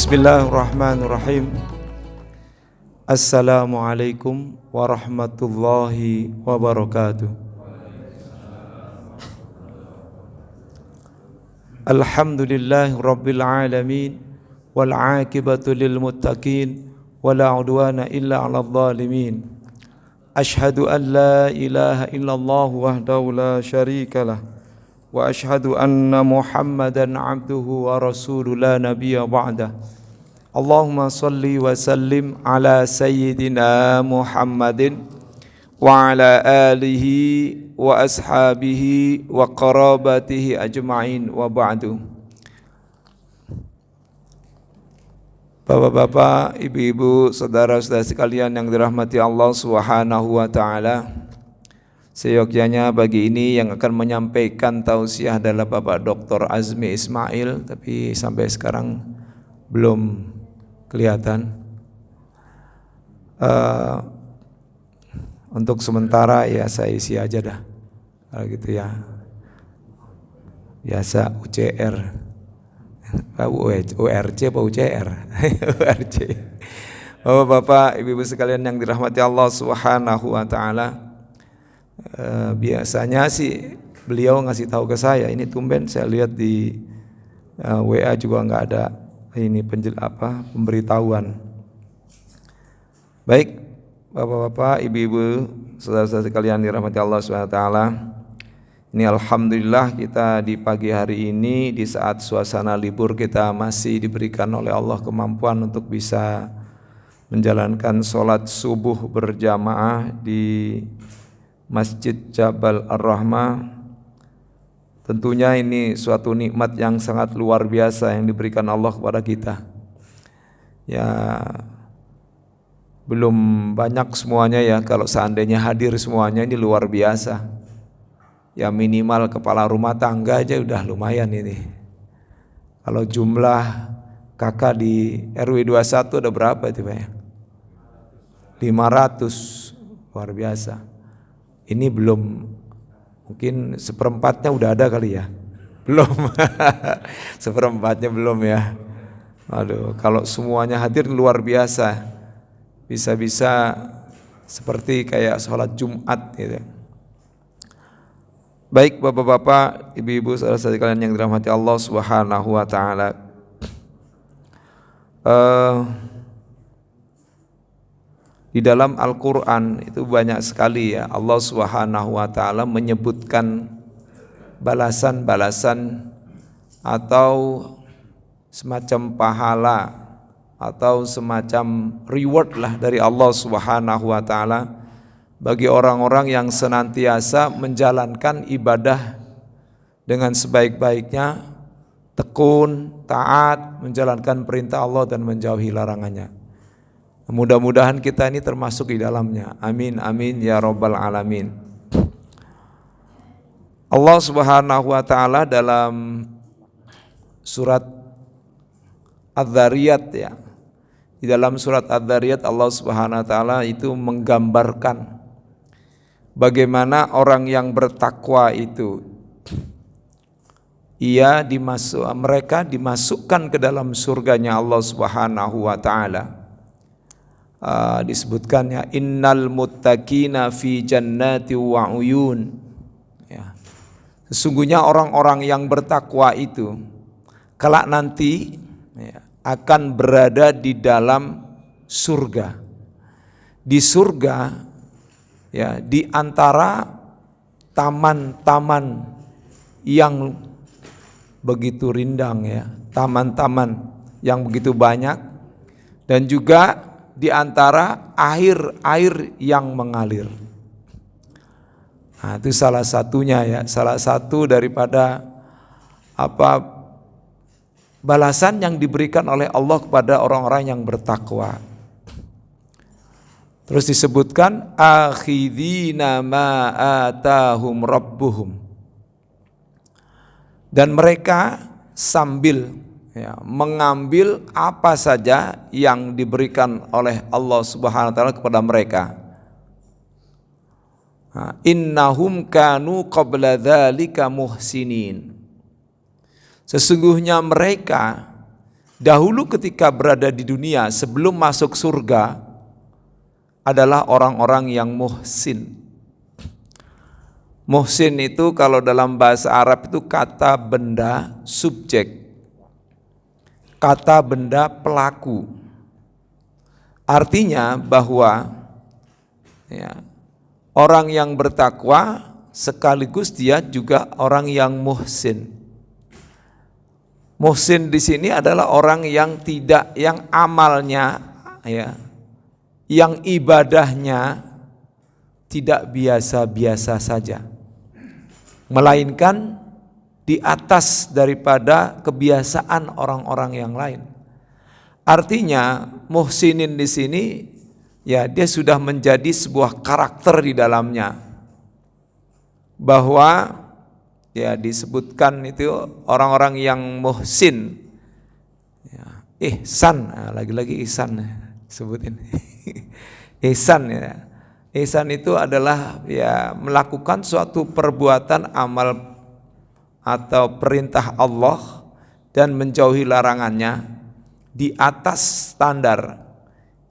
Bismillahirrahmanirrahim. Assalamualaikum warahmatullahi wabarakatuh. Alhamdulillahi rabbil alamin, wal aqibatu lil muttaqin, wala udwana illa 'alal zalimin. Ashhadu an la ilaha illallah wahdahu la syarikalah, wa ashhadu anna Muhammadan 'abduhu wa rasuluhu la nabiyya ba'dah. Allahumma salli wa sallim ala sayyidina Muhammadin wa ala alihi wa ashabihi wa qarabatihi ajma'in wa ba'du. Bapak-bapak, ibu-ibu, saudara-saudara sekalian yang dirahmati Allah Subhanahu wa taala. Seyogyanya pagi ini yang akan menyampaikan tausiah adalah Bapak Dr. Azmi Ismail, tapi sampai sekarang belum kelihatan. Untuk sementara ya saya isi aja dah, kalau gitu ya. Biasa UCR, URC apa UCR? URC. Bapak, ibu-ibu sekalian yang dirahmati Allah Subhanahu wa taala. Biasanya sih beliau ngasih tahu ke saya, ini tumben saya lihat di WA juga nggak ada ini pemberitahuan. Baik, bapak-bapak, ibu-ibu, saudara-saudara sekalian dirahmati Allah SWT. Ini alhamdulillah kita di pagi hari ini di saat suasana libur kita masih diberikan oleh Allah kemampuan untuk bisa menjalankan sholat subuh berjamaah di Masjid Jabal Ar-Rahmah. Tentunya ini suatu nikmat yang sangat luar biasa yang diberikan Allah kepada kita. Ya, belum banyak semuanya ya, kalau seandainya hadir semuanya ini luar biasa. Ya minimal kepala rumah tangga aja udah lumayan ini. Kalau jumlah kakak di RW 21 ada berapa itu Pak ya? 500, luar biasa. Ini belum, mungkin seperempatnya udah ada kali ya? Belum. Seperempatnya belum ya. Aduh, kalau semuanya hadir luar biasa. Bisa-bisa seperti kayak sholat Jumat gitu. Baik bapak-bapak, ibu-ibu, saudara-saudari sekalian yang dirahmati Allah Subhanahu wa taala. Di dalam Al-Quran itu banyak sekali ya Allah Subhanahu wa ta'ala menyebutkan balasan-balasan atau semacam pahala atau semacam reward lah dari Allah Subhanahu wa ta'ala bagi orang-orang yang senantiasa menjalankan ibadah dengan sebaik-baiknya, tekun, taat, menjalankan perintah Allah dan menjauhi larangannya. Mudah-mudahan kita ini termasuk di dalamnya. Amin, amin, ya rabbal alamin. Allah Subhanahu wa ta'ala dalam surat Adz-Dzariyat ya. Di dalam surat Adz-Dzariyat Allah Subhanahu wa ta'ala itu menggambarkan bagaimana orang yang bertakwa itu mereka dimasukkan ke dalam surganya Allah Subhanahu wa ta'ala. Disebutkannya innal muttaqina fi jannati wa uyun ya. Sesungguhnya orang-orang yang bertakwa itu kelak nanti ya, akan berada di dalam surga. Di surga ya, di antara taman-taman yang begitu rindang ya, taman-taman yang begitu banyak, dan juga di antara air-air yang mengalir. Nah, itu salah satunya ya, salah satu daripada balasan yang diberikan oleh Allah kepada orang-orang yang bertakwa. Terus disebutkan akhidina ma atahum rabbuhum. Dan mereka sambil ya, mengambil apa saja yang diberikan oleh Allah Subhanahu wa taala kepada mereka. Innahum kanu qabla dzalika muhsinin. Sesungguhnya mereka dahulu ketika berada di dunia sebelum masuk surga adalah orang-orang yang muhsin. Muhsin itu kalau dalam bahasa Arab itu kata benda subjek, kata benda pelaku. Artinya bahwa ya, orang yang bertakwa sekaligus dia juga orang yang muhsin. Muhsin di sini adalah orang yang yang amalnya ya, yang ibadahnya tidak biasa-biasa saja, melainkan di atas daripada kebiasaan orang-orang yang lain. Artinya muhsinin di sini ya dia sudah menjadi sebuah karakter di dalamnya, bahwa ya disebutkan itu orang-orang yang muhsin ya, ihsan, nah, lagi-lagi ihsan sebutin ihsan ya. Ihsan itu adalah ya melakukan suatu perbuatan amal atau perintah Allah dan menjauhi larangannya di atas standar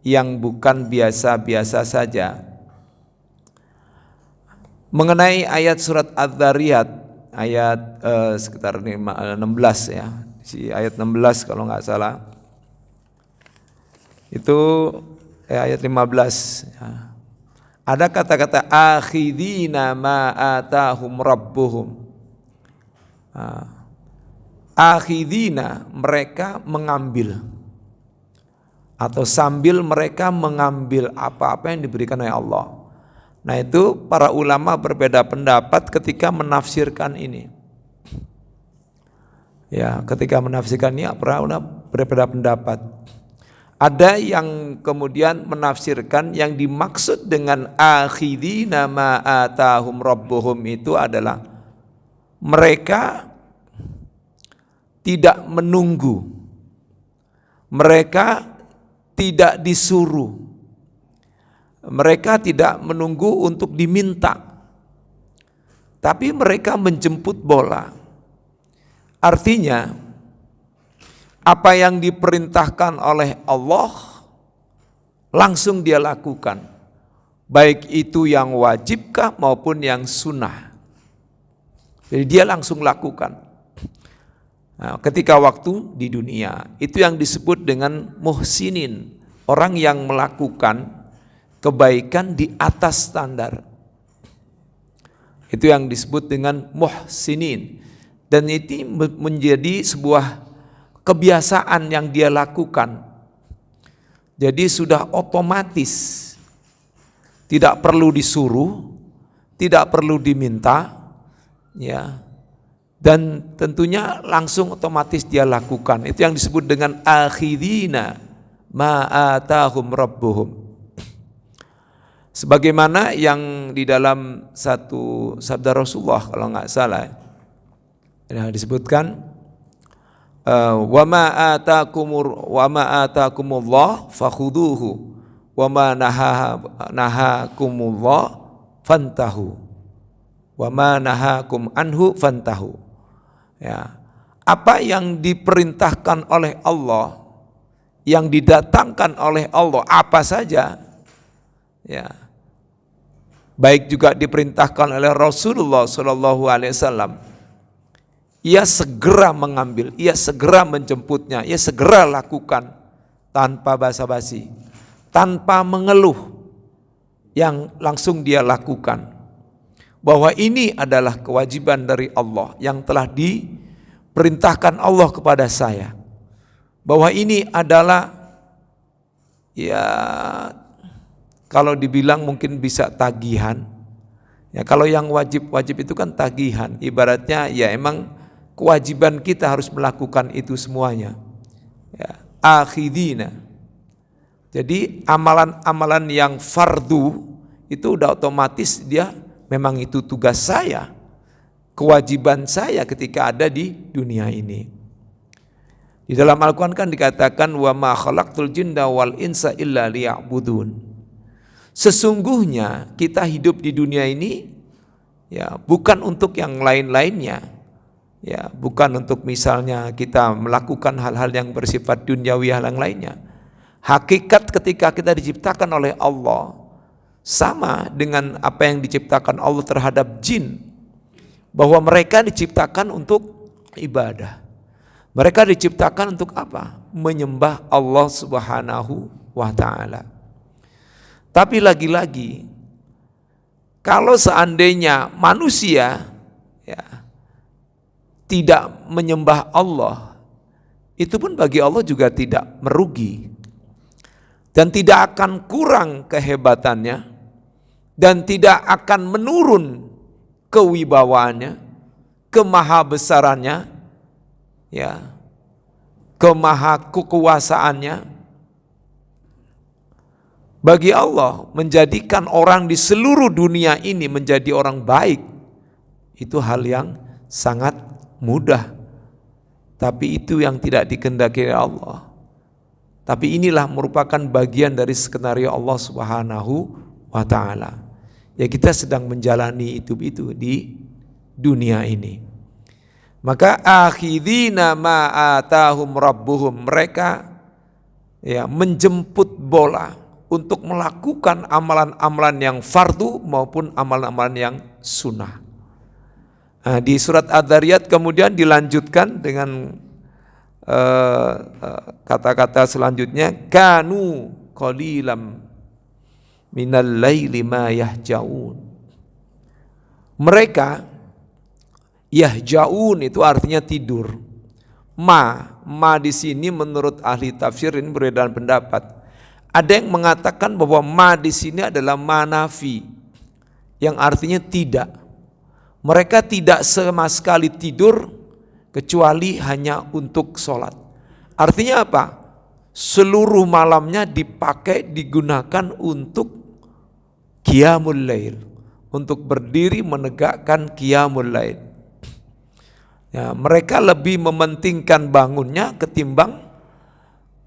yang bukan biasa-biasa saja. Mengenai ayat surat Adz-Dzariyat ayat sekitar 16 ya, si ayat 16 kalau nggak salah itu ayat 15 ya. Ada kata-kata akhidina ma atahum rabbuhum. Akhidina, mereka mengambil, atau sambil mereka mengambil apa-apa yang diberikan oleh Allah. Nah itu para ulama berbeda pendapat ketika menafsirkan ini. Ya, ketika menafsirkan ini para ulama berbeda pendapat. Ada yang kemudian menafsirkan yang dimaksud dengan akhidina ma atahum rabbuhum itu adalah mereka tidak menunggu, mereka tidak disuruh, mereka tidak menunggu untuk diminta, tapi mereka menjemput bola. Artinya apa yang diperintahkan oleh Allah langsung dia lakukan, baik itu yang wajibkah maupun yang sunnah. Jadi dia langsung lakukan. Nah, ketika waktu di dunia itu yang disebut dengan muhsinin, orang yang melakukan kebaikan di atas standar. Itu yang disebut dengan muhsinin, dan itu menjadi sebuah kebiasaan yang dia lakukan. Jadi sudah otomatis, tidak perlu disuruh, tidak perlu diminta, ya, dan tentunya langsung otomatis dia lakukan. Itu yang disebut dengan akhidina ma atahum rabbuhum. Sebagaimana yang di dalam satu sabda Rasulullah kalau nggak salah, ya, disebutkan wa ma atakumullah fakhuduhu wa ma nahakumullah fantahu wa ma nahakum anhu fantahu. Ya, apa yang diperintahkan oleh Allah, yang didatangkan oleh Allah, apa saja ya, baik juga diperintahkan oleh Rasulullah SAW, ia segera mengambil, ia segera menjemputnya, ia segera lakukan tanpa basa-basi, tanpa mengeluh, yang langsung dia lakukan. Bahwa ini adalah kewajiban dari Allah yang telah diperintahkan Allah kepada saya. Bahwa ini adalah ya kalau dibilang mungkin bisa tagihan. Ya, kalau yang wajib-wajib itu kan tagihan, ibaratnya ya emang kewajiban kita harus melakukan itu semuanya. Ya, akhidina. Jadi amalan-amalan yang fardu itu udah otomatis dia memang itu tugas saya, kewajiban saya ketika ada di dunia ini. Di dalam Al-Quran kan dikatakan wa ma khalaqtul jinna wal insa illa liya'budun. Sesungguhnya kita hidup di dunia ini ya bukan untuk yang lain-lainnya, Ya, bukan untuk misalnya kita melakukan hal-hal yang bersifat duniawi yang lainnya. Hakikat ketika kita diciptakan oleh Allah sama dengan apa yang diciptakan Allah terhadap jin, bahwa mereka diciptakan untuk ibadah. Mereka diciptakan untuk apa? Menyembah Allah Subhanahu wa ta'ala. Tapi lagi-lagi, kalau seandainya manusia ya tidak menyembah Allah, itu pun bagi Allah juga tidak merugi dan tidak akan kurang kehebatannya dan tidak akan menurun kewibawaannya, kemahabesarannya, ya, kemahakukuasaannya. Bagi Allah menjadikan orang di seluruh dunia ini menjadi orang baik, itu hal yang sangat mudah. Tapi itu yang tidak dikehendaki Allah. Tapi inilah merupakan bagian dari skenario Allah Subhanahu wa ta'ala. Ya, kita sedang menjalani itu di dunia ini. Maka akhidina ma atahum rabbuhum, mereka ya menjemput bola untuk melakukan amalan-amalan yang fardu maupun amalan-amalan yang sunnah. Nah, di surat Ad-Dzariyat kemudian dilanjutkan dengan kata-kata selanjutnya, kanu qalilam minal laili ma yahjaun. Mereka yahjaun itu artinya tidur. Ma di sini menurut ahli tafsir ini berbeda pendapat. Ada yang mengatakan bahwa ma di sini adalah ma nafi, yang artinya tidak. Mereka tidak sama sekali tidur kecuali hanya untuk sholat. Artinya apa? Seluruh malamnya digunakan untuk qiyamul lail, untuk berdiri menegakkan qiyamul lail. Ya, mereka lebih mementingkan bangunnya ketimbang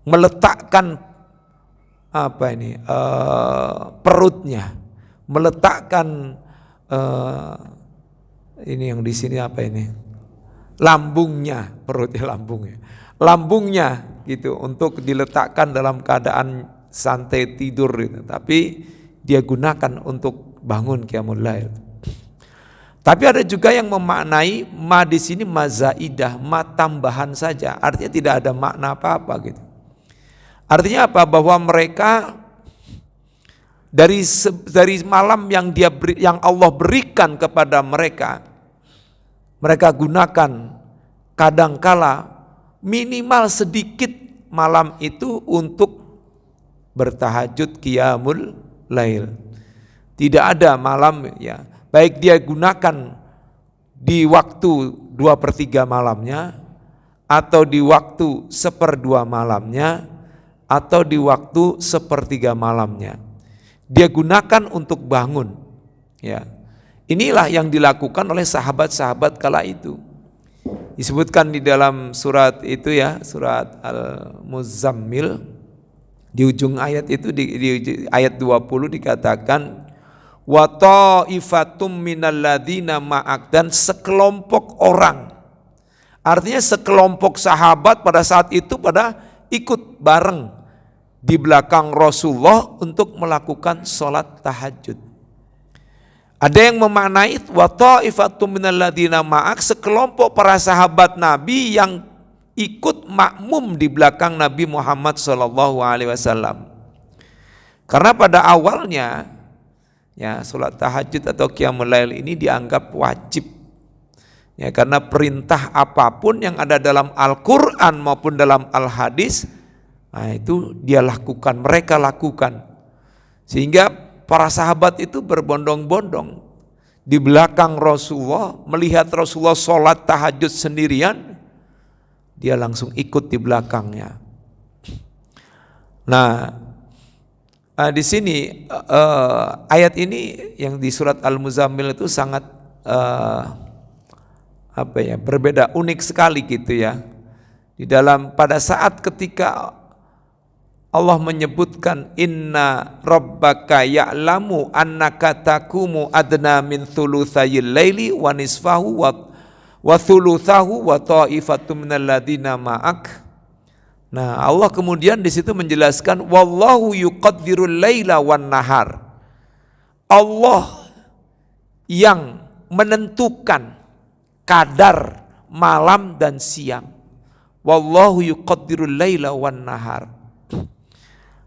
meletakkan perutnya, meletakkan ini yang di sini apa ini? Lambungnya, perutnya lambungnya gitu, untuk diletakkan dalam keadaan santai tidur gitu. Tapi dia gunakan untuk bangun qiyamul lail. Tapi ada juga yang memaknai ma di sini mazaidah, ma tambahan saja, artinya tidak ada makna apa-apa gitu. Artinya apa? Bahwa mereka dari malam yang Allah berikan kepada mereka gunakan kadangkala minimal sedikit malam itu untuk bertahajud qiyamul lail. Tidak ada malam ya, baik dia gunakan di waktu 2/3 malamnya, atau di waktu 1/2 malamnya, atau di waktu 1/3 malamnya. Dia gunakan untuk bangun. Ya. Inilah yang dilakukan oleh sahabat-sahabat kala itu. Disebutkan di dalam surat itu ya, surat Al-Muzammil, di ujung ayat itu di ayat 20 dikatakan wa ta'ifatum minal ladzina ma'ak, dan sekelompok orang. Artinya sekelompok sahabat pada saat itu pada ikut bareng di belakang Rasulullah untuk melakukan sholat tahajud. Ada yang memaknai wa ta'ifatum minal ladzina ma'ak, sekelompok para sahabat Nabi yang ikut makmum di belakang Nabi Muhammad SAW. Karena pada awalnya ya, sholat tahajud atau qiyamul lail ini dianggap wajib. Ya, karena perintah apapun yang ada dalam Al-Quran maupun dalam Al-Hadis, nah itu dia lakukan, mereka lakukan. Sehingga para sahabat itu berbondong-bondong di belakang Rasulullah, melihat Rasulullah sholat tahajud sendirian, dia langsung ikut di belakangnya. Nah, di sini ayat ini yang di surat Al-Muzammil itu sangat berbeda, unik sekali gitu ya. Di dalam pada saat ketika Allah menyebutkan inna rabbaka ya'lamu annaka taqumu adna min thulutsayil laili wa nisfahu wa thulutsahu wa ta'ifatum minal ladzina ma'ak. Nah, Allah kemudian di situ menjelaskan wallahu yuqaddirul laila wan nahar. Allah yang menentukan kadar malam dan siang. Wallahu yuqaddirul laila wan nahar.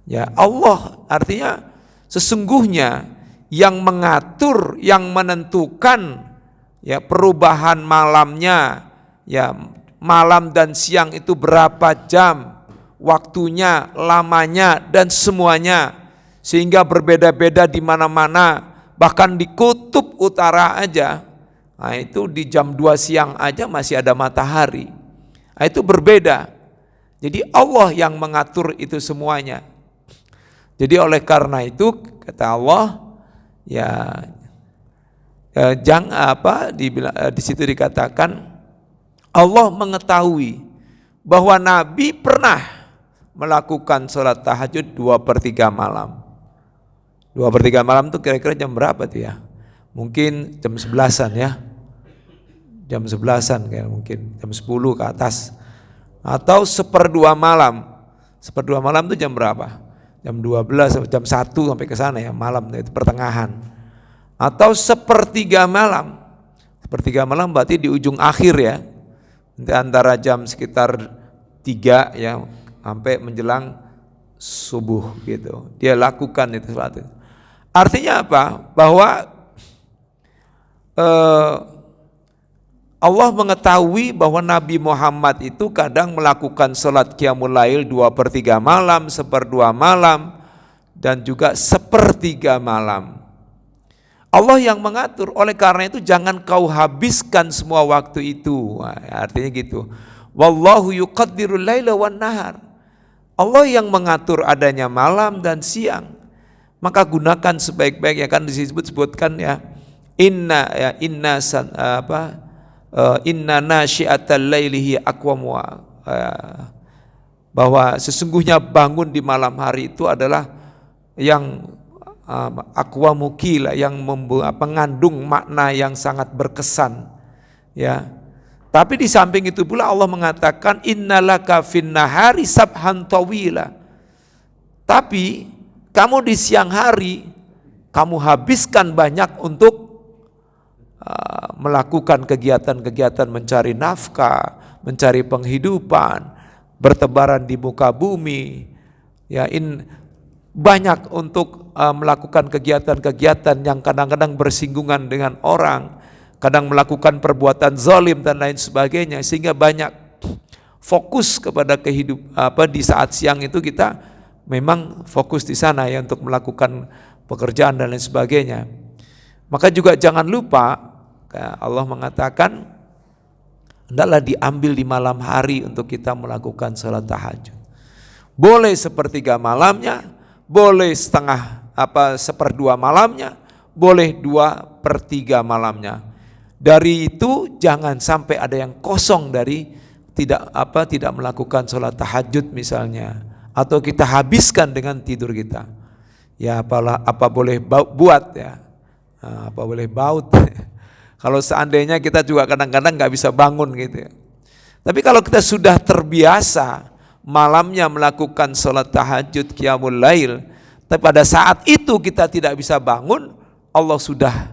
Ya, Allah artinya sesungguhnya yang mengatur, yang menentukan ya perubahan malamnya, ya malam dan siang itu berapa jam, waktunya, lamanya dan semuanya, sehingga berbeda-beda di mana-mana, bahkan di kutub utara aja. Nah, itu di jam 2 siang aja masih ada matahari. Nah, itu berbeda. Jadi Allah yang mengatur itu semuanya. Jadi oleh karena itu kata Allah ya, jangan di situ dikatakan Allah mengetahui bahwa Nabi pernah melakukan sholat tahajud 2/3 malam. 2/3 malam itu kira-kira jam berapa tuh ya? Mungkin jam 11-an ya. Jam 11-an kayak mungkin jam 10 ke atas. Atau 1/2 malam. 1/2 malam itu jam berapa? Jam 12 jam 1 sampai ke sana ya, malam itu pertengahan. Atau 1/3 malam. 1/3 malam berarti di ujung akhir ya. Antara jam sekitar 3 ya sampai menjelang subuh gitu. Dia lakukan itu salat. Artinya apa? Bahwa Allah mengetahui bahwa Nabi Muhammad itu kadang melakukan sholat qiyamul lail 2/3 malam, 1/2 malam, dan juga 1/3 malam. Allah yang mengatur, oleh karena itu jangan kau habiskan semua waktu itu. Nah, artinya gitu. Wallahu yuqaddirul laila wan nahar. Allah yang mengatur adanya malam dan siang. Maka gunakan sebaik-baiknya, kan disebutkan ya. Inna nasyi'atal laili hiya aqwamu, bahwa sesungguhnya bangun di malam hari itu adalah yang aqwamu qila, yang mengandung makna yang sangat berkesan ya. Tapi di samping itu pula Allah mengatakan innalaka fin nahari sabhan tawila. Tapi kamu di siang hari kamu habiskan banyak untuk melakukan kegiatan-kegiatan mencari nafkah, mencari penghidupan, bertebaran di muka bumi, ya banyak untuk melakukan kegiatan-kegiatan yang kadang-kadang bersinggungan dengan orang, kadang melakukan perbuatan zalim dan lain sebagainya, sehingga banyak fokus kepada di saat siang itu kita memang fokus di sana ya untuk melakukan pekerjaan dan lain sebagainya. Maka juga jangan lupa Allah mengatakan hendaklah diambil di malam hari untuk kita melakukan salat tahajud. Boleh 1/3 malamnya, boleh 1/2 malamnya, boleh 2/3 malamnya. Dari itu jangan sampai ada yang kosong dari tidak melakukan salat tahajud misalnya, atau kita habiskan dengan tidur kita. Ya apa boleh buat ya, apa boleh baut. Kalau seandainya kita juga kadang-kadang nggak bisa bangun gitu ya. Tapi kalau kita sudah terbiasa malamnya melakukan sholat tahajud, qiyamul lail, tapi pada saat itu kita tidak bisa bangun, Allah sudah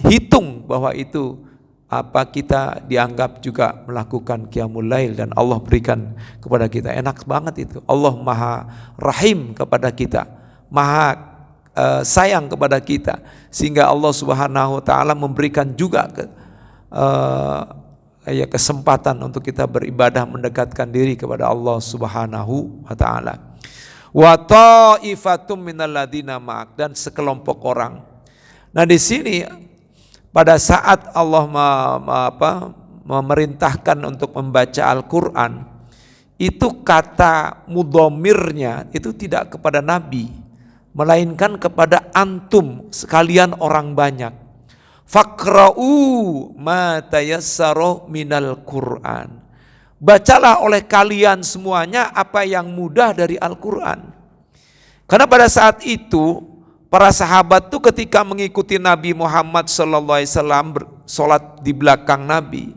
hitung bahwa itu kita dianggap juga melakukan qiyamul lail, dan Allah berikan kepada kita. Enak banget itu. Allah Maha Rahim kepada kita, Maha sayang kepada kita, sehingga Allah Subhanahu wa taala memberikan juga kesempatan untuk kita beribadah, mendekatkan diri kepada Allah Subhanahu wa taala. Wa ta'ifatum minal ladzina ma'ak, dan sekelompok orang. Nah, di sini pada saat Allah memerintahkan untuk membaca Al-Qur'an, itu kata mudhomirnya itu tidak kepada Nabi, melainkan kepada antum sekalian orang banyak. Faqra'u ma tayassara minal Qur'an. Bacalah oleh kalian semuanya apa yang mudah dari Al-Qur'an. Karena pada saat itu para sahabat tuh ketika mengikuti Nabi Muhammad sallallahu alaihi wasallam sholat di belakang Nabi,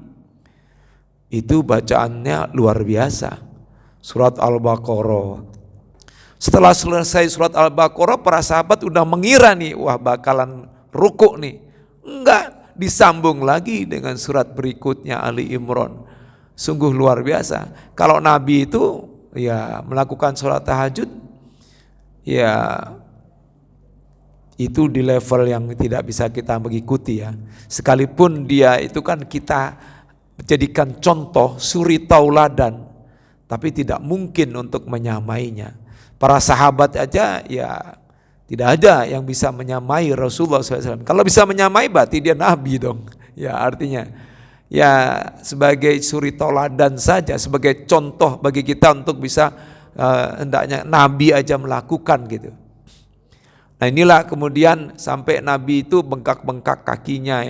itu bacaannya luar biasa. Surat Al-Baqarah. Setelah selesai surat Al-Baqarah, para sahabat udah mengira nih, wah bakalan rukuk nih. Enggak, disambung lagi dengan surat berikutnya Ali Imran. Sungguh luar biasa. Kalau Nabi itu ya melakukan sholat tahajud, ya itu di level yang tidak bisa kita mengikuti ya. Sekalipun dia itu kan kita jadikan contoh, suri tauladan, tapi tidak mungkin untuk menyamainya. Para sahabat aja ya tidak ada yang bisa menyamai Rasulullah SAW. Kalau bisa menyamai berarti dia Nabi dong. Ya artinya ya sebagai suri tauladan saja, sebagai contoh bagi kita untuk bisa hendaknya Nabi aja melakukan gitu. Nah inilah kemudian sampai Nabi itu bengkak-bengkak kakinya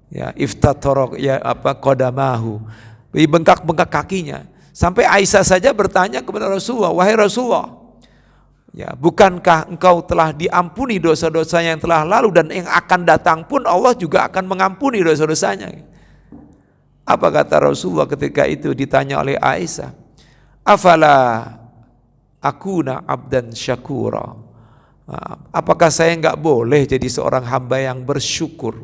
ya iftatorok ya qadamahu, bengkak-bengkak kakinya. Sampai Aisyah saja bertanya kepada Rasulullah, wahai Rasulullah, ya bukankah engkau telah diampuni dosa-dosanya yang telah lalu dan yang akan datang pun Allah juga akan mengampuni dosa-dosanya. Apa kata Rasulullah ketika itu ditanya oleh Aisyah? Afala akuna abdan syakura. Apakah saya enggak boleh jadi seorang hamba yang bersyukur?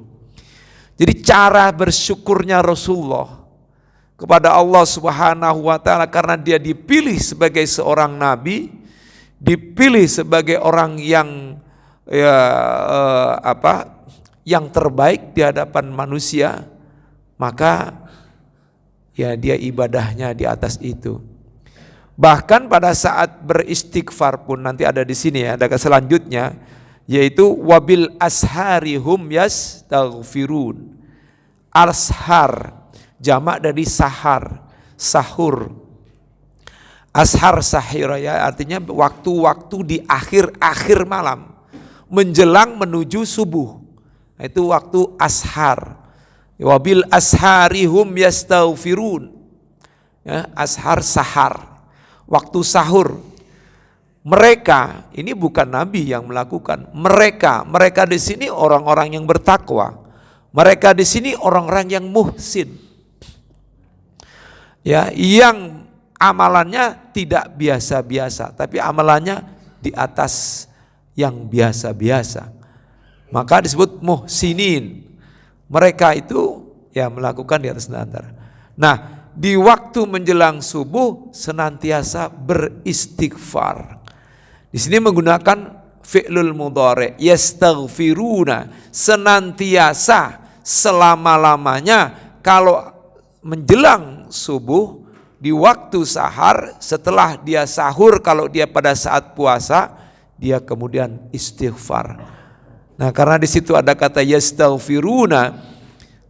Jadi cara bersyukurnya Rasulullah kepada Allah Subhanahu wa taala karena dia dipilih sebagai seorang nabi, dipilih sebagai orang yang yang terbaik di hadapan manusia, maka ya dia ibadahnya di atas itu. Bahkan pada saat beristighfar pun nanti ada di sini ya, ada selanjutnya yaitu wabil asharihum yastaghfirun. Ashar jamak dari sahar, sahur. Ashar sahira ya artinya waktu-waktu di akhir-akhir malam menjelang menuju subuh. Itu waktu ashar. Wabil asharihum yastaghfirun. Ya, ashar sahar. Waktu sahur. Mereka ini bukan nabi yang melakukan. Mereka di sini orang-orang yang bertakwa. Mereka di sini orang-orang yang muhsin. Ya, yang amalannya tidak biasa-biasa, tapi amalannya di atas yang biasa-biasa. Maka disebut muhsinin. Mereka itu ya melakukan di atas standar. Nah, di waktu menjelang subuh senantiasa beristighfar. Di sini menggunakan fi'lul mudhari, yastaghfiruna, senantiasa selama-lamanya kalau menjelang subuh di waktu sahar, setelah dia sahur kalau dia pada saat puasa, dia kemudian istighfar. Nah, karena di situ ada kata yastaghfiruna,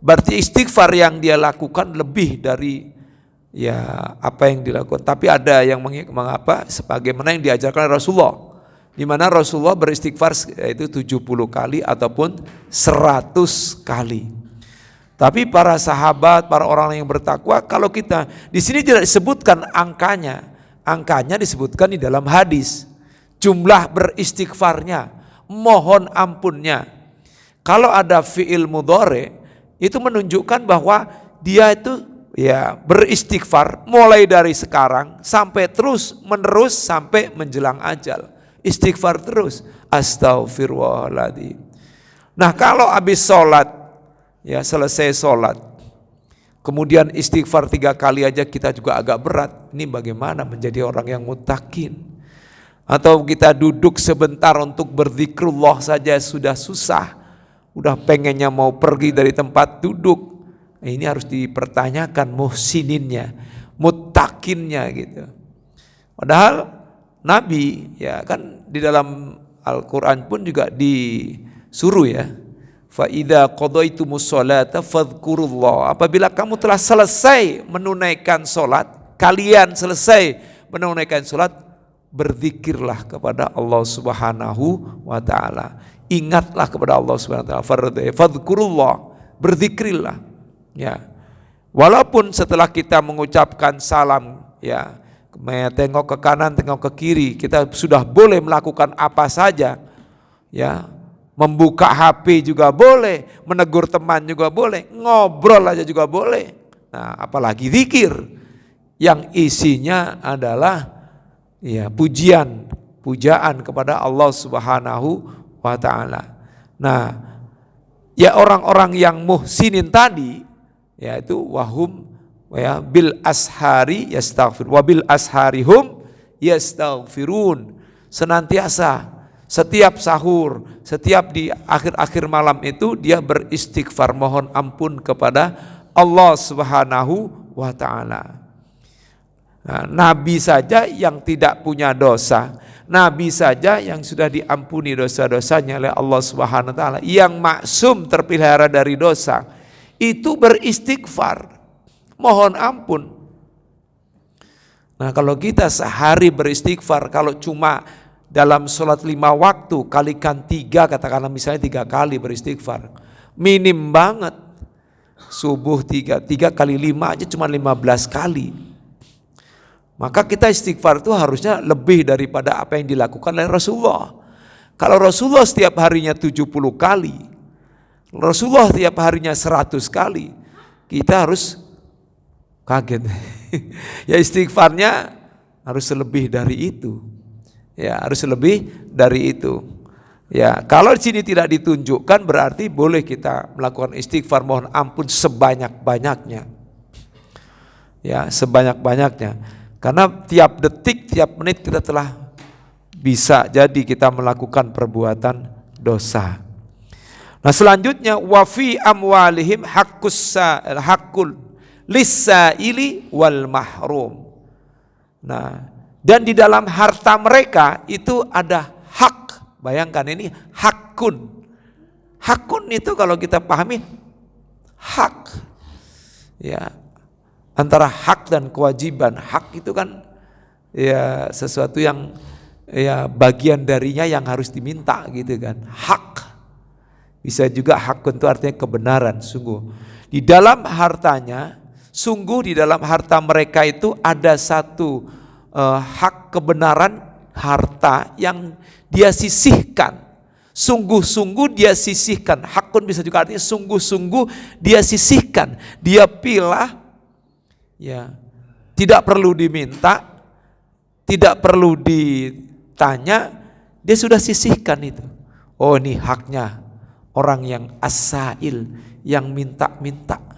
berarti istighfar yang dia lakukan lebih dari ya apa yang dilakukan. Tapi ada yang mengapa sebagaimana yang diajarkan oleh Rasulullah, di mana Rasulullah beristighfar itu 70 kali ataupun 100 kali. Tapi para sahabat, para orang yang bertakwa, kalau kita di sini tidak disebutkan angkanya. Angkanya disebutkan di dalam hadis. Jumlah beristighfarnya, mohon ampunnya. Kalau ada fi'il mudhari itu menunjukkan bahwa dia itu ya beristighfar mulai dari sekarang sampai terus menerus sampai menjelang ajal. Istighfar terus, astaghfirullahaladzim. Nah, kalau habis sholat, ya selesai sholat, kemudian istighfar 3 kali aja kita juga agak berat. Ini bagaimana menjadi orang yang muttaqin? Atau kita duduk sebentar untuk berzikrullah saja sudah susah, udah pengennya mau pergi dari tempat duduk. Nah, ini harus dipertanyakan muhsininnya, muttaqinnya gitu. Padahal Nabi ya kan di dalam Al-Quran pun juga disuruh ya, fa idza qadaytumus sholata fadhkurullah. Apabila kamu telah selesai menunaikan sholat, kalian selesai menunaikan sholat, berzikirlah kepada Allah Subhanahu wa taala. Ingatlah kepada Allah Subhanahu wa taala. Fadhkurullah, berzikirlah. Ya. Walaupun setelah kita mengucapkan salam ya, tengok ke kanan, tengok ke kiri, kita sudah boleh melakukan apa saja ya. membuka HP juga boleh, menegur teman juga boleh, ngobrol aja juga boleh. Nah, apalagi zikir yang isinya adalah ya pujaan kepada Allah Subhanahu wa taala. Nah, ya orang-orang yang muhsinin tadi yaitu wahum ya bil ashari yastaghfir wa bil asharihum yastaghfirun, senantiasa setiap sahur, setiap di akhir-akhir malam itu dia beristighfar, mohon ampun kepada Allah Subhanahu wa taala. Nah, Nabi saja yang tidak punya dosa, Nabi saja yang sudah diampuni dosa-dosanya oleh Allah Subhanahu wa taala, yang maksum terpelihara dari dosa, itu beristighfar, mohon ampun. Nah, kalau kita sehari beristighfar, kalau cuma dalam sholat 5 waktu kalikan 3, katakanlah misalnya 3 kali beristighfar, minim banget. Subuh 3 kali 5 aja cuma 15 kali. Maka kita istighfar itu harusnya lebih daripada apa yang dilakukan oleh Rasulullah. Kalau Rasulullah setiap harinya 70 kali, Rasulullah setiap harinya 100 kali, kita harus kaget. Ya, istighfarnya harus lebih dari itu. Ya, harus lebih dari itu. Ya, kalau di sini tidak ditunjukkan berarti boleh kita melakukan istighfar mohon ampun sebanyak-banyaknya. Ya, sebanyak-banyaknya. Karena tiap detik, tiap menit kita telah bisa jadi kita melakukan perbuatan dosa. Nah, selanjutnya wa fi amwalihim haqqul lis-sa'ili wal mahrum. Nah, dan di dalam harta mereka itu ada hak. Bayangkan ini hakun. Hakun itu kalau kita pahami hak. Ya, antara hak dan kewajiban. Hak itu kan ya sesuatu yang ya bagian darinya yang harus diminta gitu kan. Hak. Bisa juga hakun itu artinya kebenaran, sungguh. Di dalam hartanya, sungguh di dalam harta mereka itu ada satu hak kebenaran harta yang dia sisihkan, sungguh-sungguh dia sisihkan. Hakun bisa juga artinya sungguh-sungguh dia sisihkan, dia pilah, ya tidak perlu diminta, tidak perlu ditanya, dia sudah sisihkan itu. Oh, ini haknya orang yang as-sa'il, yang minta-minta.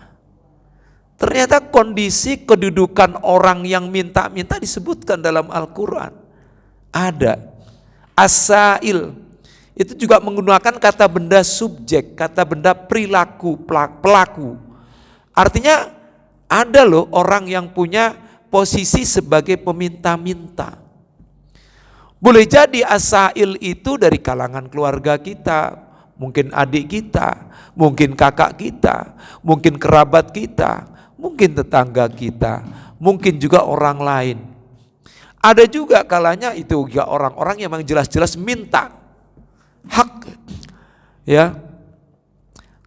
Ternyata kondisi kedudukan orang yang minta-minta disebutkan dalam Al-Quran. Ada. As-sa'il. Itu juga menggunakan kata benda subjek, kata benda perilaku, pelaku. Artinya ada loh orang yang punya posisi sebagai peminta-minta. Boleh jadi as-sa'il itu dari kalangan keluarga kita, mungkin adik kita, mungkin kakak kita, mungkin kerabat kita, mungkin tetangga kita, mungkin juga orang lain. Ada juga kalanya itu juga orang-orang yang memang jelas-jelas minta hak. Ya,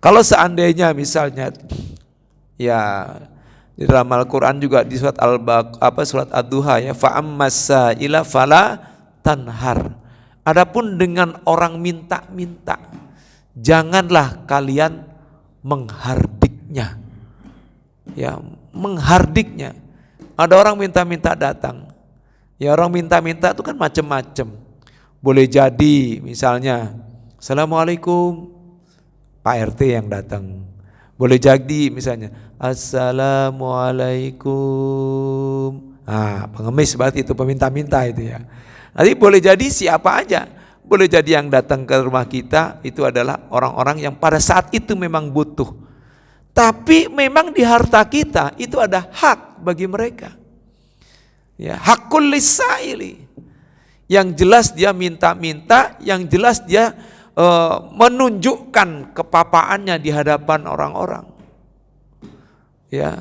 kalau seandainya misalnya, ya di dalam Al-Quran juga di surat surat Ad-Duha ya, fa'ammas sa'ila fala tanhar. Adapun dengan orang minta-minta, janganlah kalian menghardiknya. Ya, menghardiknya. Ada orang minta-minta datang. Ya, orang minta-minta itu kan macam-macam. Boleh jadi misalnya, Assalamualaikum, Pak RT yang datang. Boleh jadi misalnya, Assalamualaikum. Nah, pengemis berarti itu peminta-minta itu ya. Nanti boleh jadi siapa aja. Boleh jadi yang datang ke rumah kita itu adalah orang-orang yang pada saat itu memang butuh. Tapi memang di harta kita itu ada hak bagi mereka. Ya, hakul lis-sa'ili. Yang jelas dia minta-minta, yang jelas dia menunjukkan kepapaannya di hadapan orang-orang. Ya,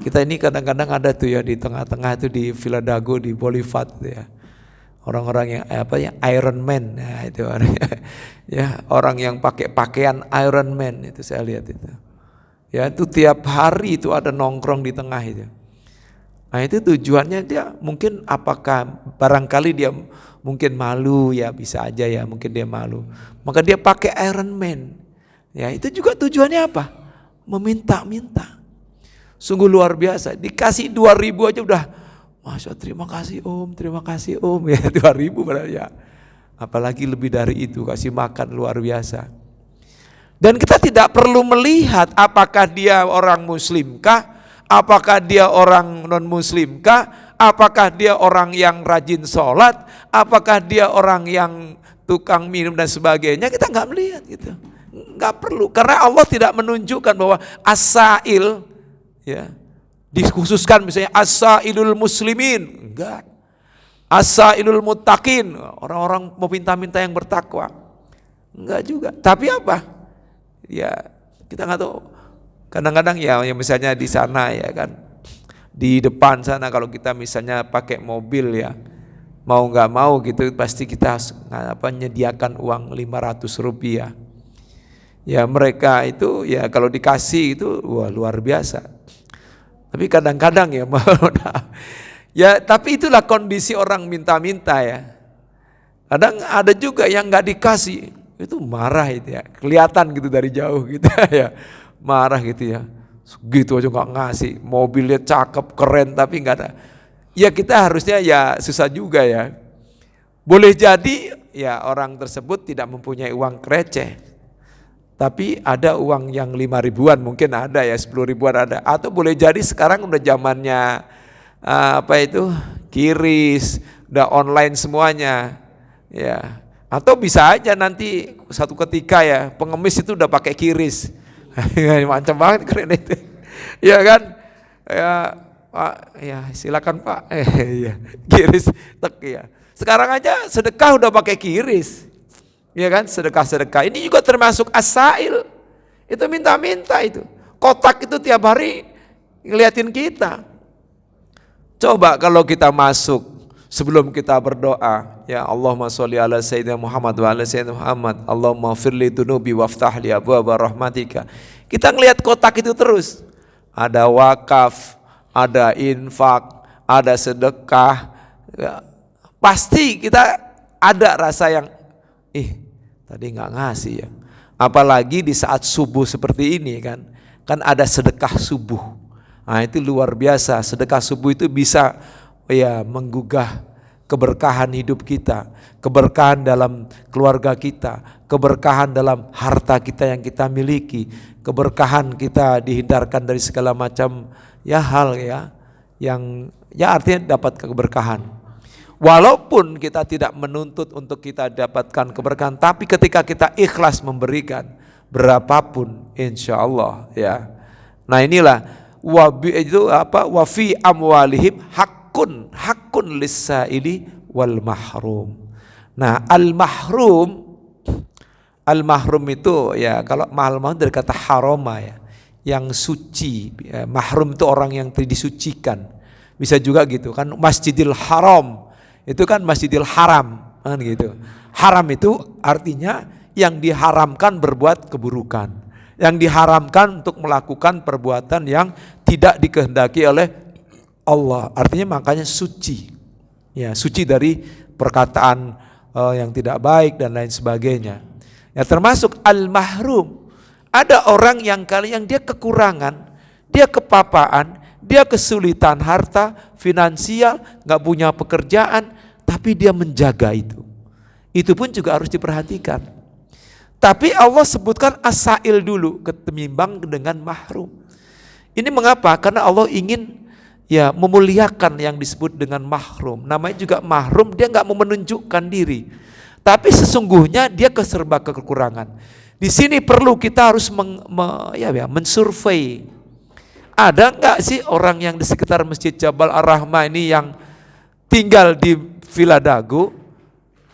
kita ini kadang-kadang ada tuh ya di tengah-tengah itu di Villa Dago di Boulevard tuh ya. Orang-orang yang Iron Man, nah, itu ya, orang yang pakai pakaian Iron Man itu saya lihat itu. Ya, itu tiap hari itu ada nongkrong di tengah itu. Nah itu tujuannya dia mungkin apakah barangkali dia mungkin malu ya, bisa aja ya, mungkin dia malu. Maka dia pakai Iron Man. Ya itu juga tujuannya apa? Meminta-minta. Sungguh luar biasa. Dikasih 2.000 aja udah, Masya terima kasih om ya 2.000 padahal ya. Apalagi lebih dari itu, kasih makan luar biasa. Dan kita tidak perlu melihat apakah dia orang muslimkah, apakah dia orang non-muslimkah, apakah dia orang yang rajin sholat, apakah dia orang yang tukang minum dan sebagainya. Kita nggak melihat gitu, nggak perlu, karena Allah tidak menunjukkan bahwa as-sa'il ya dikhususkan misalnya as-sa'ilul muslimin, enggak. As-sa'ilul muttaqin, orang-orang meminta-minta yang bertakwa, enggak juga. Tapi apa? Ya kita nggak tahu. Kadang-kadang ya misalnya di sana ya kan, di depan sana kalau kita misalnya pakai mobil ya, mau nggak mau gitu pasti kita menyediakan uang 500 rupiah. Ya mereka itu ya kalau dikasih itu wah luar biasa. Tapi kadang-kadang ya ya tapi itulah kondisi orang minta-minta ya. Kadang ada juga yang nggak dikasih, itu marah itu ya, kelihatan gitu dari jauh gitu ya. Marah gitu ya, gitu aja nggak ngasih, mobilnya cakep keren tapi nggak ada. Ya kita harusnya ya susah juga ya. Boleh jadi ya orang tersebut tidak mempunyai uang receh, tapi ada uang yang 5.000-an mungkin ada ya, 10.000-an ada. Atau boleh jadi sekarang udah zamannya kiris, udah online semuanya ya. Atau bisa aja nanti satu ketika ya pengemis itu udah pakai kiris. Macam banget keren itu. Ya kan? Ya Pak, ya silakan Pak. Ya, kiris tek ya. Sekarang aja sedekah udah pakai kiris. Ya kan? Sedekah-sedekah. Ini juga termasuk as-sa'il. Itu minta-minta itu. Kotak itu tiap hari ngeliatin kita. Coba kalau kita masuk sebelum kita berdoa, ya Allahumma sholli ala sayyidina Muhammad wa ala sayyidina Muhammad, Allahumma firli dunubi waftah li abwaaba rahmatika. Kita ngelihat kotak itu terus. Ada wakaf, ada infak, ada sedekah. Ya, pasti kita ada rasa yang tadi nggak ngasih ya. Apalagi di saat subuh seperti ini kan ada sedekah subuh. Nah itu luar biasa. Sedekah subuh itu bisa ya menggugah keberkahan hidup kita, keberkahan dalam keluarga kita, keberkahan dalam harta kita yang kita miliki, keberkahan kita dihindarkan dari segala macam ya hal ya yang ya artinya dapat keberkahan. Walaupun kita tidak menuntut untuk kita dapatkan keberkahan, tapi ketika kita ikhlas memberikan berapapun insya Allah ya. Nah inilah wa fi amwalihim hakun lis-sa'ili wal mahrum. Nah, al-mahrum itu ya kalau mahrum dari kata haroma ya, yang suci. Ya, mahrum itu orang yang disucikan. Bisa juga gitu kan, Masjidil Haram itu kan Masjidil Haram kan gitu. Haram itu artinya yang diharamkan berbuat keburukan, yang diharamkan untuk melakukan perbuatan yang tidak dikehendaki oleh Allah, artinya makanya suci, ya suci dari perkataan yang tidak baik dan lain sebagainya. Ya termasuk al-mahrum, ada orang yang dia kekurangan, dia kepapaan, dia kesulitan harta, finansial, nggak punya pekerjaan, tapi dia menjaga itu. Itu pun juga harus diperhatikan. Tapi Allah sebutkan as-sa'il dulu ketimbang dengan mahrum. Ini mengapa? Karena Allah ingin ya memuliakan yang disebut dengan mahrum. Namanya juga mahrum, dia nggak mau menunjukkan diri, tapi sesungguhnya dia serba kekurangan. Di sini perlu kita harus mensurvei. Ada nggak sih orang yang di sekitar Masjid Jabal Ar-Rahmah ini yang tinggal di Villa Dago,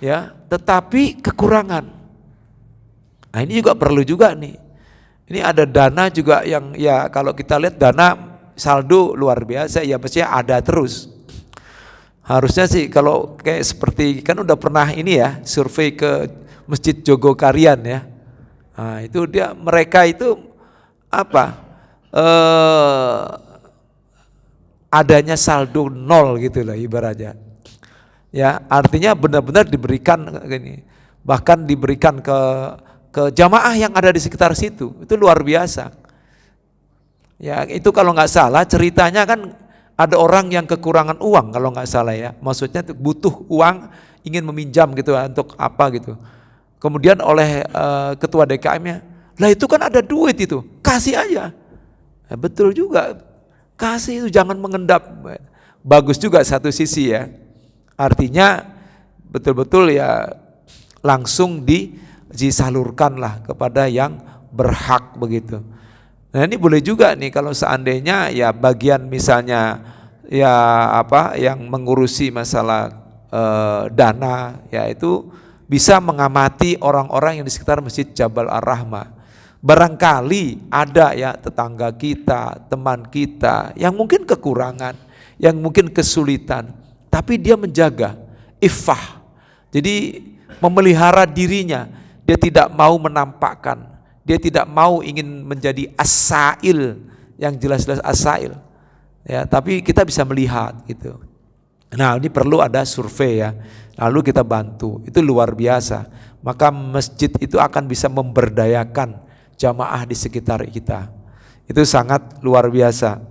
ya, tetapi kekurangan. Nah ini juga perlu juga nih. Ini ada dana juga yang ya kalau kita lihat dana saldo luar biasa ya, mestinya ada terus. Harusnya sih kalau kayak seperti kan udah pernah ini ya survei ke Masjid Jogokarian ya. Nah itu mereka itu adanya saldo nol gitu loh ibaratnya. Ya, artinya benar-benar diberikan gini, bahkan diberikan ke jamaah yang ada di sekitar situ. Itu luar biasa. Ya, itu kalau nggak salah ceritanya kan ada orang yang kekurangan uang kalau nggak salah ya. Maksudnya butuh uang, ingin meminjam gitu untuk apa gitu. Kemudian oleh ketua DKM-nya, lah itu kan ada duit itu, kasih aja. Nah, betul juga, kasih itu jangan mengendap. Bagus juga satu sisi ya. Artinya betul-betul ya langsung disalurkanlah kepada yang berhak begitu. Nah ini boleh juga nih kalau seandainya ya bagian misalnya ya apa yang mengurusi masalah dana ya itu bisa mengamati orang-orang yang di sekitar Masjid Jabal Ar-Rahmah. Barangkali ada ya tetangga kita, teman kita yang mungkin kekurangan, yang mungkin kesulitan. Tapi dia menjaga iffah, jadi memelihara dirinya, dia tidak mau menampakkan, dia tidak mau ingin menjadi as-sa'il, yang jelas-jelas as-sa'il, ya. Tapi kita bisa melihat gitu. Nah ini perlu ada survei ya, lalu kita bantu, itu luar biasa. Maka masjid itu akan bisa memberdayakan jamaah di sekitar kita, itu sangat luar biasa.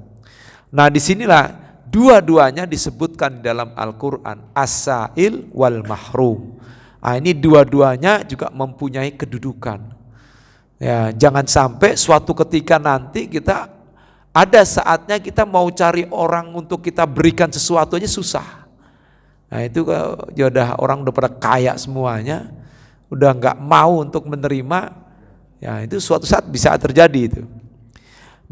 Nah disinilah dua-duanya disebutkan dalam Al-Quran, as-sa'il wal mahrum. Nah, ini dua-duanya juga mempunyai kedudukan. Ya, jangan sampai suatu ketika nanti kita ada saatnya kita mau cari orang untuk kita berikan sesuatu aja susah. Nah itu ya udah orang udah pada kaya semuanya, udah nggak mau untuk menerima. Ya itu suatu saat bisa terjadi itu.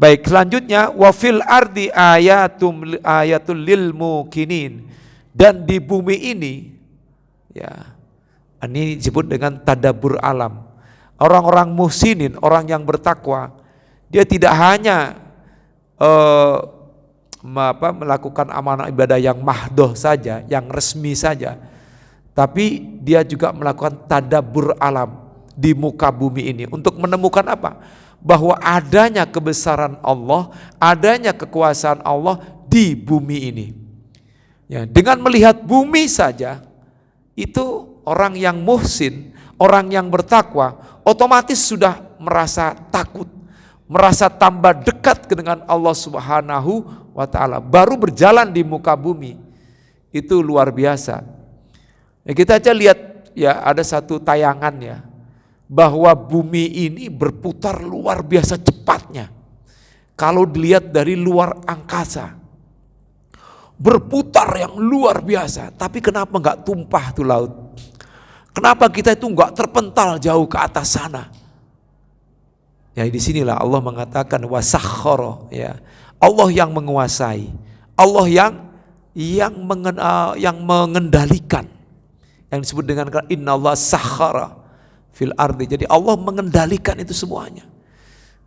Baik, selanjutnya wa fil ardi ayatul lil mukinin, dan di bumi ini ya ini disebut dengan tadabbur alam. Orang-orang muhsinin, orang yang bertakwa, dia tidak hanya melakukan amanah ibadah yang mahdoh saja, yang resmi saja, tapi dia juga melakukan tadabbur alam di muka bumi ini untuk menemukan apa? Bahwa adanya kebesaran Allah, adanya kekuasaan Allah di bumi ini. Ya, dengan melihat bumi saja, itu orang yang muhsin, orang yang bertakwa, otomatis sudah merasa takut, merasa tambah dekat dengan Allah Subhanahu wa Ta'ala. Baru berjalan di muka bumi, itu luar biasa. Ya, kita aja lihat ya, ada satu tayangan ya, bahwa bumi ini berputar luar biasa cepatnya. Kalau dilihat dari luar angkasa, berputar yang luar biasa. Tapi kenapa nggak tumpah tuh laut? Kenapa kita itu nggak terpental jauh ke atas sana? Ya disinilah Allah mengatakan wasakhara, ya Allah yang menguasai, Allah yang mengendalikan, yang disebut dengan innallaha sakhara fil ardi. Jadi Allah mengendalikan itu semuanya.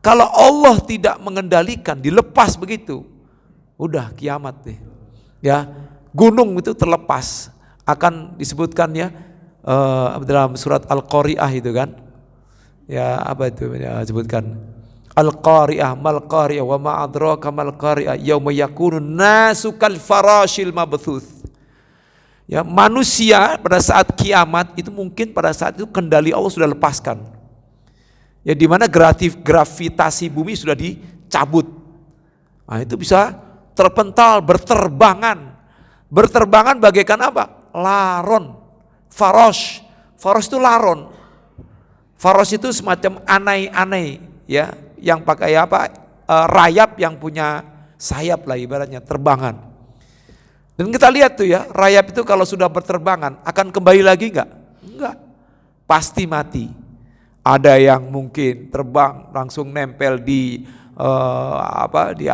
Kalau Allah tidak mengendalikan, dilepas begitu, udah kiamat deh. Ya, gunung itu terlepas, akan disebutkan ya dalam surat Al-Qari'ah itu kan. Ya, apa itu ya, disebutkan Al-Qari'ah mal qari'ah wa ma adraka mal qari'ah yauma yakunun nasu kal farashil mabthuts. Ya, manusia pada saat kiamat itu mungkin pada saat itu kendali Allah sudah lepaskan. Ya, di mana gravitasi bumi sudah dicabut. Nah, itu bisa terpental, berterbangan bagaikan apa? Laron, farosh. Farosh itu laron. Farosh itu semacam anai-anai ya, yang pakai apa? Rayap yang punya sayap lah ibaratnya, terbangan. Dan kita lihat tuh ya, rayap itu kalau sudah berterbangan akan kembali lagi enggak? Enggak. Pasti mati. Ada yang mungkin terbang langsung nempel di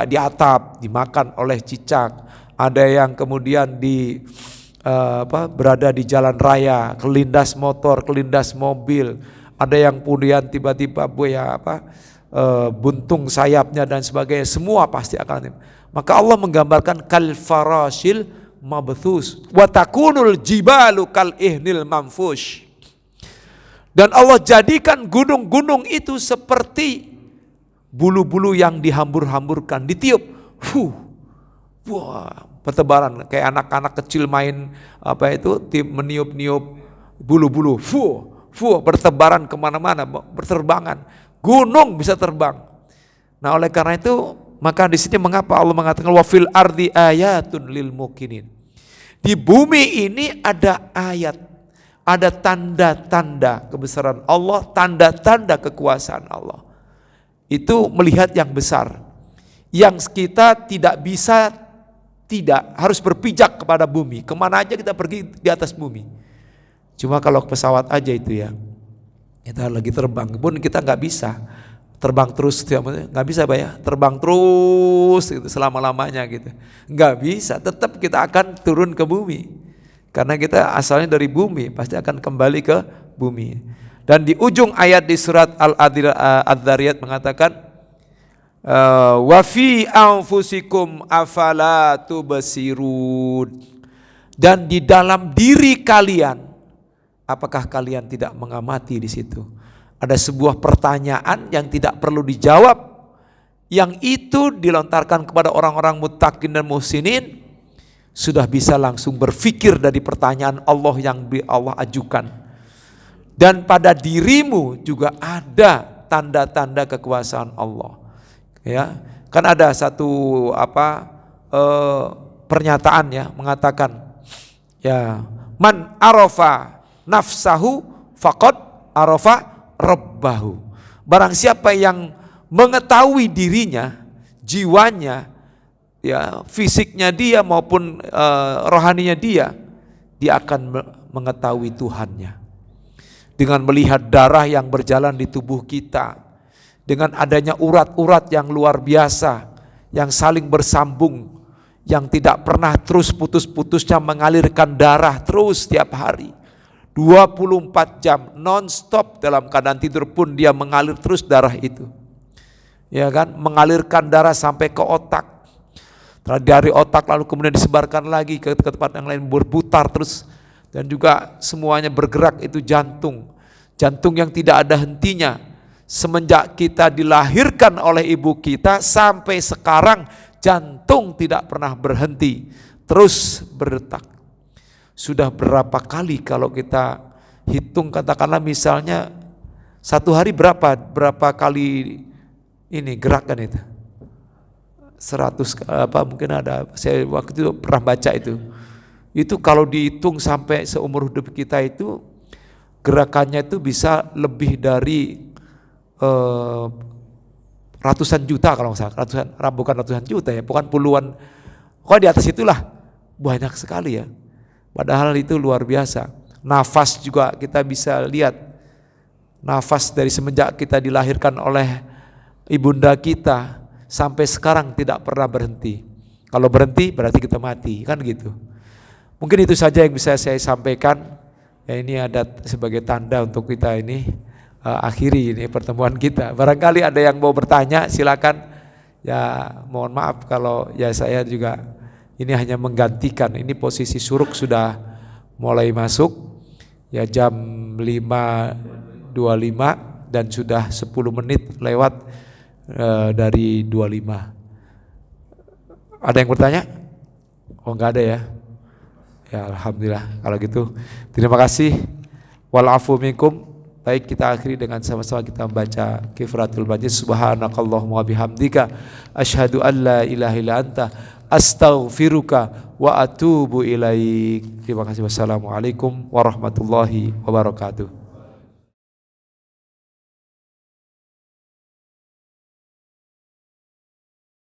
di atap, dimakan oleh cicak. Ada yang kemudian berada di jalan raya, kelindas motor, kelindas mobil. Ada yang kemudian tiba-tiba buntung sayapnya dan sebagainya. Semua pasti akan. Maka Allah menggambarkan kal farashil mabthus wa takunul jibalu kal ihnil manfush. Dan Allah jadikan gunung-gunung itu seperti bulu-bulu yang dihambur-hamburkan, ditiup. Wah, bertebaran kayak anak-anak kecil main meniup-niup bulu-bulu. Bertebaran kemana-mana, berterbangan. Gunung bisa terbang. Nah, oleh karena itu, maka di sini mengapa Allah mengatakan wa fil ardi ayatun lil mukminin. Di bumi ini ada ayat, ada tanda-tanda kebesaran Allah, tanda-tanda kekuasaan Allah. Itu melihat yang besar. Yang kita tidak harus berpijak kepada bumi. Kemana aja kita pergi di atas bumi. Cuma kalau pesawat aja itu ya, kita lagi terbang pun kita nggak bisa terbang terus, nggak bisa Pak ya, terbang terus gitu, selama-lamanya gitu, nggak bisa, tetap kita akan turun ke bumi, karena kita asalnya dari bumi, pasti akan kembali ke bumi. Dan di ujung ayat di surat Al-Dzariyat mengatakan, wa fi anfusikum afala tubsirun, dan di dalam diri kalian, apakah kalian tidak mengamati di situ? Ada sebuah pertanyaan yang tidak perlu dijawab, yang itu dilontarkan kepada orang-orang muttaqin dan muhsinin, sudah bisa langsung berpikir dari pertanyaan Allah yang Allah ajukan. Dan pada dirimu juga ada tanda-tanda kekuasaan Allah. Ya, kan ada satu pernyataan ya, mengatakan ya, man arafa nafsahu faqad arafa rabbahu. Barang siapa yang mengetahui dirinya, jiwanya, ya, fisiknya dia maupun rohaninya dia akan mengetahui Tuhannya. Dengan melihat darah yang berjalan di tubuh kita, dengan adanya urat-urat yang luar biasa, yang saling bersambung, yang tidak pernah terus putus-putusnya mengalirkan darah terus setiap hari. 24 jam non-stop, dalam keadaan tidur pun dia mengalir terus darah itu. Ya kan, mengalirkan darah sampai ke otak. Dari otak lalu kemudian disebarkan lagi ke tempat yang lain, berputar terus, dan juga semuanya bergerak, itu jantung. Jantung yang tidak ada hentinya. Semenjak kita dilahirkan oleh ibu kita sampai sekarang, jantung tidak pernah berhenti, terus berdetak. Sudah berapa kali kalau kita hitung, katakanlah misalnya satu hari berapa kali ini gerakan itu? 100 mungkin ada, saya waktu itu pernah baca itu. Itu kalau dihitung sampai seumur hidup kita itu, gerakannya itu bisa lebih dari ratusan juta kalau nggak salah, bukan ratusan juta ya, bukan puluhan, kok di atas itulah, banyak sekali ya. Padahal itu luar biasa. Nafas juga kita bisa lihat, nafas dari semenjak kita dilahirkan oleh ibunda kita sampai sekarang tidak pernah berhenti. Kalau berhenti berarti kita mati, kan gitu. Mungkin itu saja yang bisa saya sampaikan. Ya, ini ada sebagai tanda untuk kita ini akhiri ini pertemuan kita. Barangkali ada yang mau bertanya, silakan. Ya, mohon maaf kalau ya saya juga ini hanya menggantikan. Ini posisi suruk sudah mulai masuk. Ya, jam 5.25 dan sudah 10 menit lewat dari 25. Ada yang bertanya? Oh, enggak ada ya. Ya, alhamdulillah kalau gitu. Terima kasih. Wal-afu minkum. Baik, kita akhiri dengan sama-sama kita membaca Kifratul Majlis. Subhanakallahumma wa bihamdika asyhadu an la ilaha illa anta astaghfiruka wa atubu ilaik. Terima kasih. Wassalamualaikum warahmatullahi wabarakatuh.